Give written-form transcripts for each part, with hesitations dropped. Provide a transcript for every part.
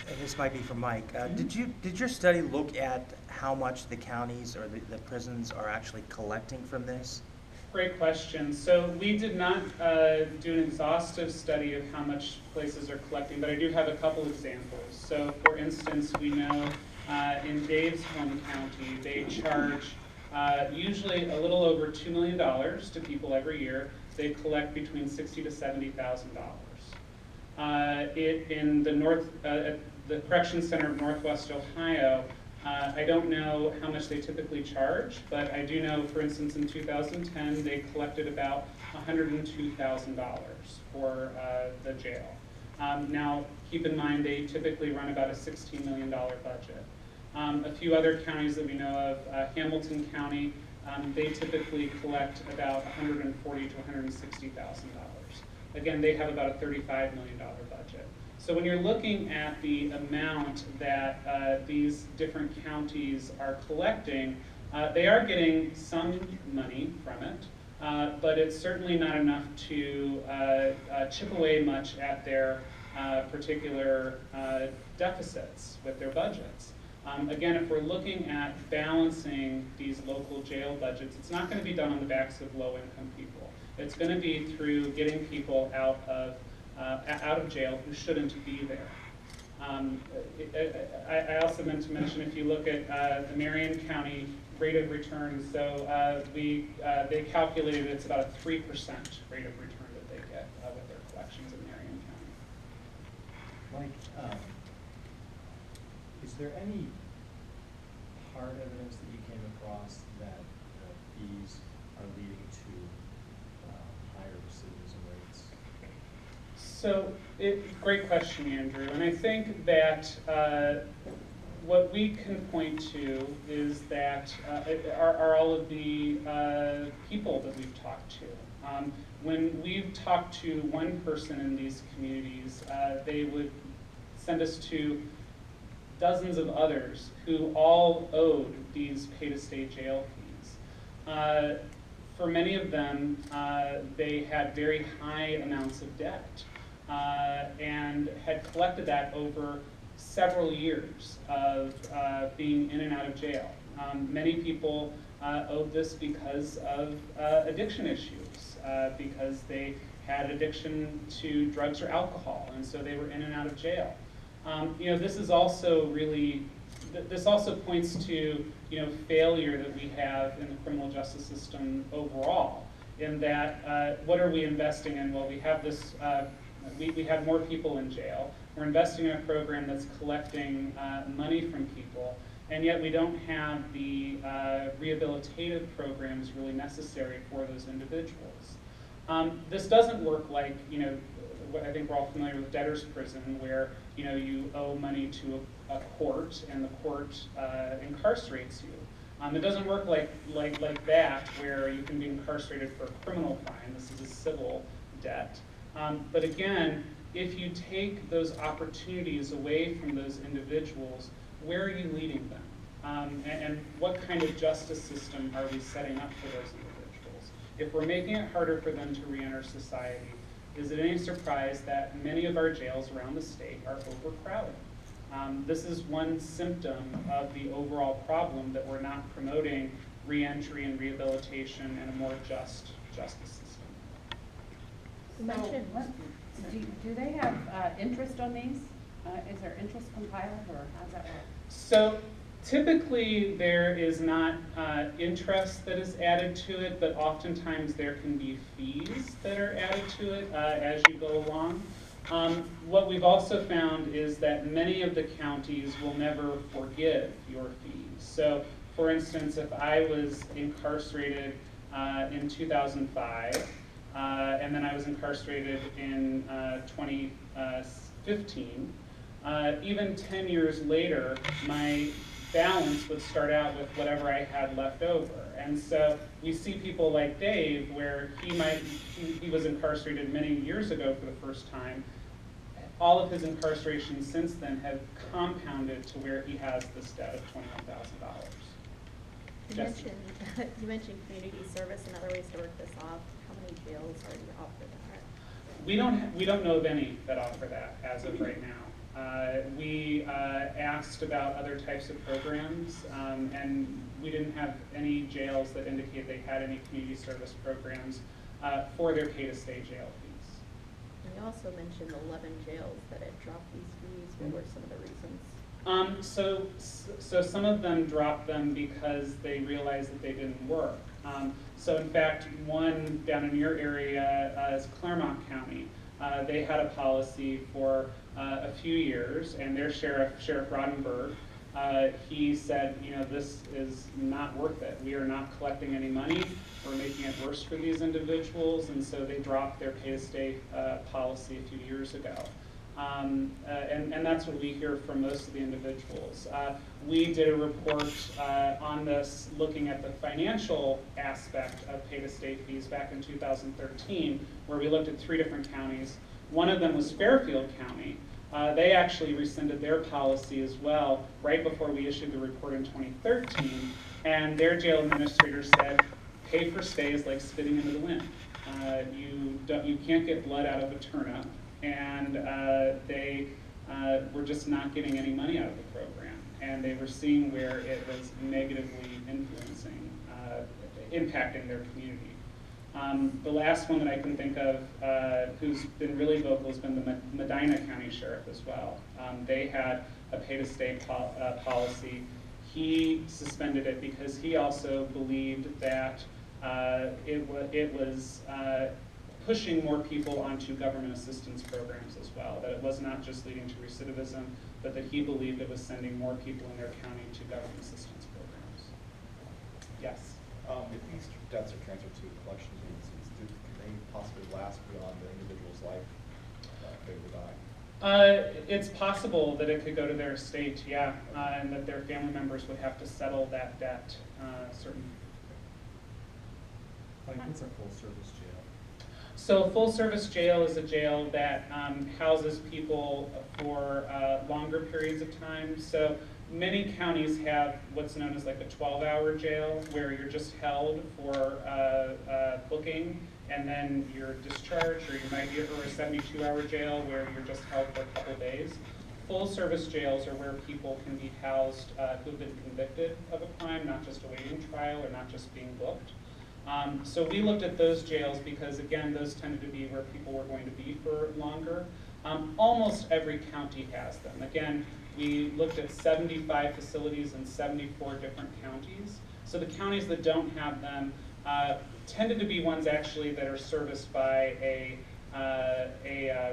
and this might be for Mike. Did your study look at how much the counties or the prisons are actually collecting from this? Great question. So we did not do an exhaustive study of how much places are collecting, but I do have a couple examples. So for instance, we know in Dave's home county, they charge usually a little over $2 million to people every year. They collect between $60,000 to $70,000. In the the Corrections Center of Northwest Ohio, I don't know how much they typically charge, but I do know, for instance, in 2010, they collected about $102,000 for the jail. Now, keep in mind, they typically run about a $16 million budget. A few other counties that we know of, Hamilton County, they typically collect about $140,000 to $160,000. Again, they have about a $35 million budget. So when you're looking at the amount that these different counties are collecting, they are getting some money from it, but it's certainly not enough to chip away much at their particular deficits with their budgets. Again, if we're looking at balancing these local jail budgets, it's not going to be done on the backs of low-income people. It's going to be through getting people out of jail who shouldn't be there. I also meant to mention, if you look at the Marion County rate of return, so they calculated it's about a 3% rate of return that they get with their collections in Marion County. Mike, is there any hard evidence that you came across that fees are leading to higher recidivism rates? So, great question, Andrew. And I think that what we can point to is that are all of the people that we've talked to. When we've talked to one person in these communities, they would send us to dozens of others who all owed these pay-to-stay jail fees. For many of them, they had very high amounts of debt and had collected that over several years of being in and out of jail. Many people owed this because of addiction issues, because they had addiction to drugs or alcohol, and so they were in and out of jail. This is also this also points to failure that we have in the criminal justice system overall, in that what are we investing in? Well, we have this, we have more people in jail. We're investing in a program that's collecting money from people, and yet we don't have the rehabilitative programs really necessary for those individuals. This doesn't work like, I think we're all familiar with debtor's prison, where you owe money to a court and the court incarcerates you. It doesn't work like that, where you can be incarcerated for a criminal fine. This is a civil debt. But again, if you take those opportunities away from those individuals, where are you leading them? And what kind of justice system are we setting up for those individuals? If we're making it harder for them to re-enter society, is it any surprise that many of our jails around the state are overcrowded? This is one symptom of the overall problem, that we're not promoting re-entry and rehabilitation and a more just justice system. You mentioned, do they have interest on these? Is there interest compiled, or how does that work? So typically there is not interest that is added to it, but oftentimes there can be fees that are added to it as you go along. What we've also found is that many of the counties will never forgive your fees. So for instance, if I was incarcerated in 2005, and then I was incarcerated in 2015, even 10 years later, my balance would start out with whatever I had left over. And so we see people like Dave, where he was incarcerated many years ago for the first time. All of his incarcerations since then have compounded to where he has this debt of $21,000. you mentioned community service and other ways to work this off. How many jails already offer that? We don't know of any that offer that as of right now. We asked about other types of programs, and we didn't have any jails that indicate they had any community service programs for their pay-to-stay jail fees. And you also mentioned 11 jails that had dropped these fees. What were some of the reasons? So some of them dropped them because they realized that they didn't work. So in fact, one down in your area is Claremont County. They had a policy for a few years, and their Sheriff Rodenberg, he said, you know, this is not worth it. We are not collecting any money. We're making it worse for these individuals, and so they dropped their pay-to-stay policy a few years ago. And that's what we hear from most of the individuals. We did a report on this looking at the financial aspect of pay-to-stay fees back in 2013, where we looked at 3 different counties. One of them was Fairfield County. They actually rescinded their policy as well right before we issued the report in 2013, and their jail administrator said, pay for stay is like spitting into the wind. You can't get blood out of a turnip, and they were just not getting any money out of the program, and they were seeing where it was negatively influencing, impacting their community. The last one that I can think of who's been really vocal has been the Medina County Sheriff as well. They had a pay-to-stay policy. He suspended it because he also believed that it was pushing more people onto government assistance programs as well, that it was not just leading to recidivism, but that he believed it was sending more people in their county to government assistance programs. Yes? If these debts are transferred to collections agencies, can they possibly last beyond the individual's life if they were to die? It's possible that it could go to their estate, yeah, and that their family members would have to settle that debt, certainly. Like, what's a full-service jail? So full-service jail is a jail that houses people for longer periods of time. So many counties have what's known as like a 12-hour jail, where you're just held for booking, and then you're discharged, or you might be for a 72-hour jail where you're just held for a couple of days. Full-service jails are where people can be housed who've been convicted of a crime, not just awaiting trial or not just being booked. So we looked at those jails because, again, those tended to be where people were going to be for longer. Almost every county has them. Again, we looked at 75 facilities in 74 different counties. So the counties that don't have them tended to be ones actually that are serviced by a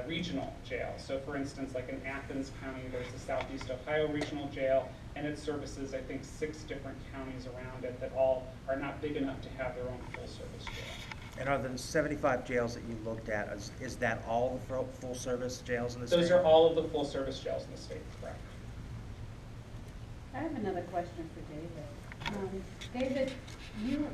regional jail. So for instance, like in Athens County, there's the Southeast Ohio Regional Jail, and it services, I think, 6 different counties around it that all are not big enough to have their own full-service jail. And are the 75 jails that you looked at, is that all the full-service jails in the state? Those are all of the full-service jails in the state, correct. I have another question for David. David, you